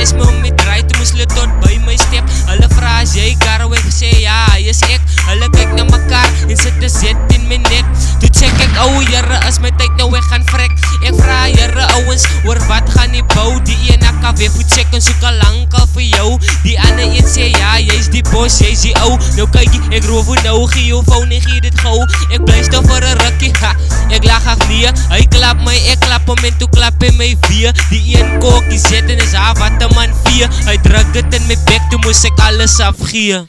wys my om die draai, toe moes hulle tot by my step. Hulle vra as jy Garo, ek gesê ja, hy is ek. Hulle kyk na mekaar en sit 'n zet in my nek. Toe check ek, ou Here, is my tyd nou ek gaan vrek. Ek vra Here ouens, oor wat gaan die bou? Die een AKW voet check en soek al lankal vir jou. Die ander een sê ja, jy's die bos, jy's die ou. Nou kykie, ek roof hoe nou, gee jou phone en gee dit gauw. Ek bly stil vir 'n rukkie, ha, ek lag ag nee. Hy klap my, ek klap hom en toe klap hy my weer. Die een kokkie zet en is wat 'n man vee. Hy druk dit in my bek, toe moes ek alles afgee.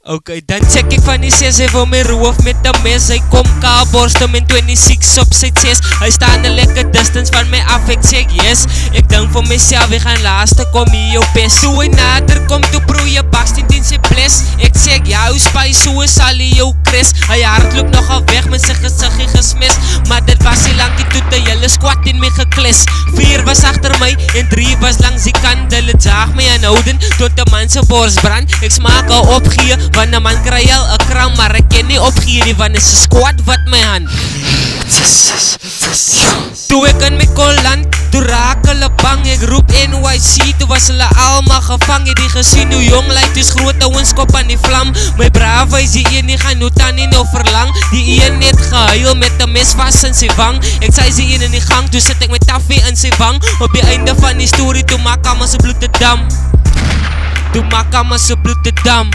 Okay, dan check ek van die 6, hy wil my roof met 'n mes. Hy kom kaal borstom en 26 op sy chest. Hy staan 'n lekker distance van my af, ek sê yes. Ek dink vir myself, ek gaan laaste kom hier jou best. Toe hy nader kom, toe proe jy baksteen in sy bles. Ek sê ja, hoe spijs, hoe sal hy jou kris? Hy hardloop nogal weg met sy gesiggie gesmis. Maar dit was nie lankie toe die hele squad in my geklis. 4 was achter my en 3 was langs die kant. Hulle jaag my aanhouden tot 'n man se bors brand. Ek smaak al opgee, want 'n man kry al 'n kram. Maar ek ken nie opgee nie, want is 'n squad wat my hand. Toe ek in my kol land, toe raak hulle bang. Ek roep NYC, toe was hulle almal gevang. Het die gesien hoe jong lyk, dus groot ouens kop aan die vlam. My braaf is die een, die gaan nou tannie nou verlang. Die een net gehuil met 'n mes vas in sy wang. Ek sê die een in die gang, toe sit ek met taffie in sy wang. Op die einde van die story, toe maak almal se bloed te dam. Toe maak almal se bloed te dam.